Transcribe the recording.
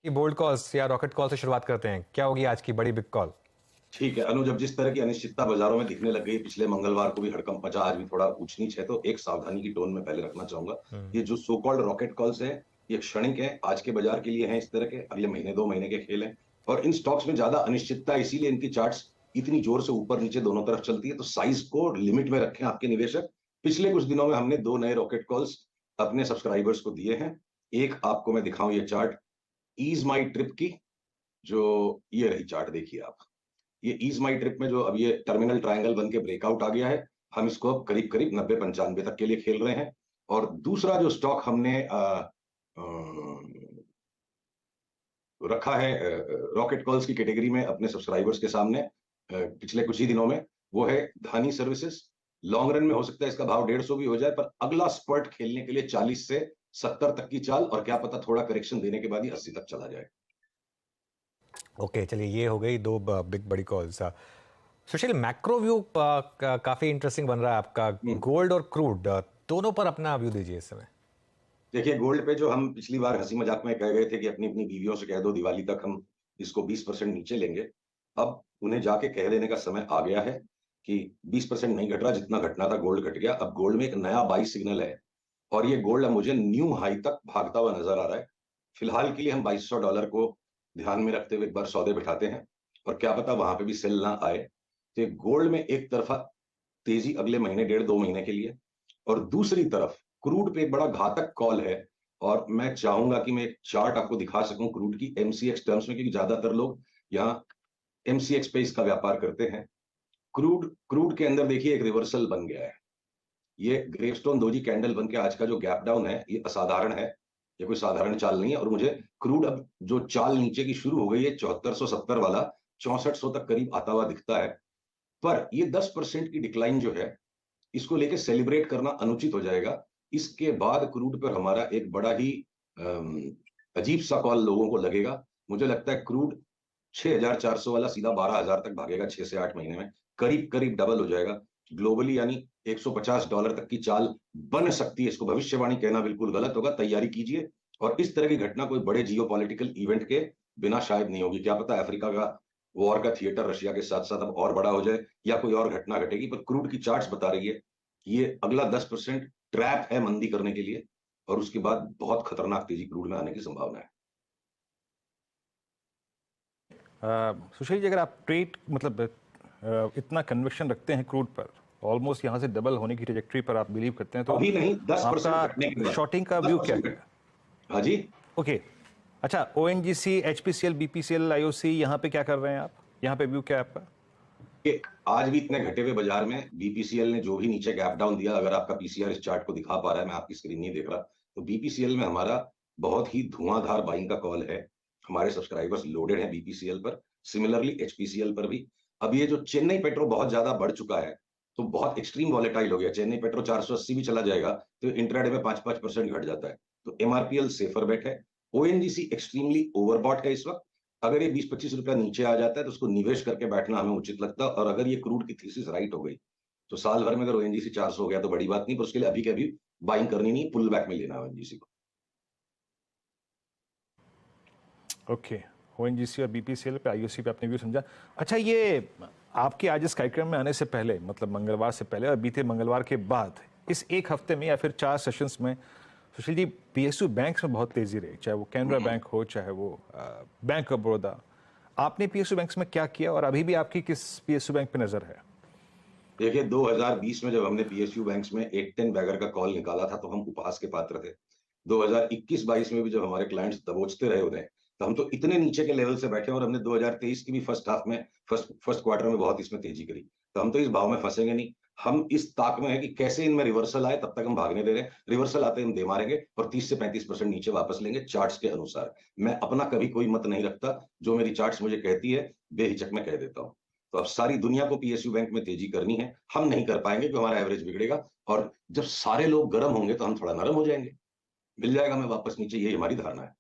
कि bold calls या rocket call से शुरुआत करते हैं। क्या होगी आज की बड़ी बिग कॉल? ठीक है अनुज, अब जिस तरह की अनिश्चितता बाजारों में दिखने लग गई, पिछले मंगलवार को भी हड़कंप मचा, आज भी थोड़ा ऊंच नीच है, तो एक सावधानी की टोन में पहले रखना चाहूंगा। ये जो सो कॉल्ड रॉकेट कॉल्स हैं, ये क्षणिक है, आज के बाजार के लिए हैं, इस तरह के अगले महीने 2 महीने के खेल हैं। और इन स्टॉक्स में ज्यादा अनिश्चितता है, इसीलिए इनकी चार्ट्स इतनी जोर से ऊपर नीचे दोनों तरफ चलती है। तो साइज को लिमिट में रखें आपके निवेशक। पिछले कुछ दिनों में हमने 2 नए रॉकेट कॉल्स अपने सब्सक्राइबर्स को दिए हैं। एक आपको मैं दिखाऊं, ये चार्ट ईज माई ट्रिप की, जो ये रही चार्ट, देखिए आप। ये ईज माई ट्रिप में जो अब ये टर्मिनल ट्रायंगल बन के ब्रेकआउट आ गया है, हम इसको अब करीब करीब 90-95 तक के लिए खेल रहे हैं। और दूसरा जो स्टॉक हमने रखा है रॉकेट कॉल्स की कैटेगरी में अपने सब्सक्राइबर्स के सामने पिछले कुछ ही दिनों में, वो है धानी सर्विसेज। लॉन्ग रन में हो सकता है इसका भाव 150 भी हो जाए, पर अगला स्पर्ट खेलने के लिए 40 से 70 तक की चाल, और क्या पता थोड़ा करेक्शन देने के बाद ही 80 तक चला जाए। ओके, चलिए ये हो गई दो बिग बड़ी कॉल्स। सुशील, मैक्रो व्यू काफी इंटरेस्टिंग बन रहा है आपका। हम्म। गोल्ड और क्रूड दोनों पर अपना व्यू दीजिए इस समय। देखिए, गोल्ड पे जो हम पिछली बार हंसी मजाक में कह गए थे कि अपनी अपनी बीवियों से कह दो दिवाली तक हम इसको 20% नीचे लेंगे, अब उन्हें जाके कह देने का समय आ गया है कि 20% नहीं घट रहा, जितना घटना था गोल्ड घट गया। अब गोल्ड में एक नया बाई सिग्नल है, और ये गोल्ड अब मुझे न्यू हाई तक भागता हुआ नजर आ रहा है। फिलहाल के लिए हम $2200 को ध्यान में रखते हुए एक बार सौदे बिठाते हैं, और क्या पता वहां पे भी सेल ना आए। तो गोल्ड में एक तरफा तेजी अगले महीने, 1.5-2 महीने के लिए, और दूसरी तरफ क्रूड पे एक बड़ा घातक कॉल है। और मैं चाहूंगा कि मैं एक चार्ट आपको दिखा सकूं क्रूड की एमसीएक्स टर्म्स में, क्योंकि ज्यादातर लोग यहाँ एमसीएक्स पे इसका व्यापार करते हैं। क्रूड क्रूड के अंदर देखिए एक रिवर्सल बन गया है। ये ग्रेवस्टोन दोजी कैंडल बन के आज का जो गैप डाउन है, ये असाधारण है, ये कोई साधारण चाल नहीं है। और मुझे क्रूड अब जो चाल नीचे की शुरू हो गई है 7470 वाला, 6400 तक करीब आता हुआ दिखता है। पर ये 10% की डिक्लाइन जो है, इसको लेके सेलिब्रेट करना अनुचित हो जाएगा। इसके बाद क्रूड पर हमारा एक बड़ा ही अजीब सा कॉल लोगों को लगेगा। मुझे लगता है क्रूड 6400 वाला सीधा 12000 तक भागेगा 6 से 8 महीने में, करीब करीब डबल हो जाएगा ग्लोबली, यानी $150 तक की चाल बन सकती है। इसको भविष्यवाणी कहना बिल्कुल गलत होगा, तैयारी कीजिए। और इस तरह की घटना कोई बड़े जियो पॉलिटिकल इवेंट के बिना शायद नहीं होगी। क्या पता अफ्रीका का वॉर का थिएटर रशिया के साथ साथ अब और बड़ा हो जाए, या कोई और घटना घटेगी। पर क्रूड की चार्ट्स बता रही है कि ये अगला 10% ट्रैप है मंदी करने के लिए, और उसके बाद बहुत खतरनाक तेजी क्रूड में आने की संभावना है। सुशील जी, अगर आप ट्रेड मतलब इतना कन्विक्शन रखते हैं क्रूड पर, ऑलमोस्ट यहाँ से डबल होने की ट्रेजेक्टरी पर आप बिलीव करते हैं, तो अभी नहीं, 10% घटने के आपका बाद। शॉर्टिंग का व्यू क्या 10% है? हाँ जी। ओके, अच्छा, ओएनजीसी, एचपीसीएल, बीपीसीएल, आईओसी, यहाँ पे क्या कर रहे हैं आप? यहाँ पे व्यू क्या है आपका? कि आज भी इतने घटे हुए बाजार में बीपीसीएल ने जो भी नीचे गैप डाउन दिया, अगर आपका पीसीआर इस चार्ट को दिखा पा रहा है, मैं आपकी स्क्रीन नहीं देख रहा, तो बीपीसीएल में हमारा बहुत ही धुआंधार बाइंग का कॉल है। हमारे सब्सक्राइबर्स लोडेड हैं बीपीसीएल पर, सिमिलरली एचपीसीएल पर भी। अब ये जो चेन्नई पेट्रो बहुत ज्यादा बढ़ चुका है, तो बहुत एक्सट्रीम वॉलेटाइल हो गया। चेन्नई पेट्रो 480 भी चला जाएगा तो इंट्राडे में 5-5% घट जाता है। तो एमआरपीएल सेफर बेट है। ओएनजीसी एक्सट्रीमली ओवरबॉट है इस वक्त। अगर ये 20-25 रुपया नीचे आ जाता है तो उसको निवेश करके बैठना हमें उचित लगता है। और अगर ये क्रूड की थीसिस राइट हो गई, तो साल भर में अगर ओएनजीसी 400 हो गया तो बड़ी बात नहीं, पर उसके लिए अभी के अभी बाइंग करनी नहीं, पुल बैक में लेना है ओएनजीसी को। ओके, ओएनजीसी और बीपीसीएल पे, आईओसी पे आपने व्यू समझा। अच्छा, ये आपके आज इस कार्यक्रम में आने से पहले, मतलब मंगलवार से पहले और बीते मंगलवार के बाद, इस एक हफ्ते में या फिर 4 सेशंस में, सुशील जी, पीएसयू बैंक्स में बहुत तेजी रही, चाहे वो कैनरा बैंक हो, चाहे वो बैंक ऑफ बड़ौदा। आपने पीएसयू बैंक्स में क्या किया, और अभी भी आपकी किस पीएसयू बैंक पे नजर है? देखिए, 2020 में जब हमने पीएसयू बैंक्स में 8-10 बैगर का कॉल निकाला था, तो हम उपहास के पात्र थे। 2021-22 में भी जब हमारे क्लाइंट्स दबोचते रहे उन्हें, तो हम तो इतने नीचे के लेवल से बैठे, और हमने 2023 की भी फर्स्ट हाफ में, फर्स्ट क्वार्टर में बहुत इसमें तेजी करी। तो हम तो इस भाव में फंसेंगे नहीं। हम इस ताक में है कि कैसे इनमें रिवर्सल आए, तब तक हम भागने दे रहे हैं। रिवर्सल आते हम दे मारेंगे, और 30 से 35% नीचे वापस लेंगे चार्ट्स के अनुसार। मैं अपना कभी कोई मत नहीं रखता, जो मेरी चार्ट्स मुझे कहती है बेहिचक में कह देता हूं। तो अब सारी दुनिया को पीएसयू बैंक में तेजी करनी है, हम नहीं कर पाएंगे क्योंकि हमारा एवरेज बिगड़ेगा। और जब सारे लोग गर्म होंगे तो हम थोड़ा नरम हो जाएंगे, मिल जाएगा हमें वापस नीचे, यही हमारी धारणा है।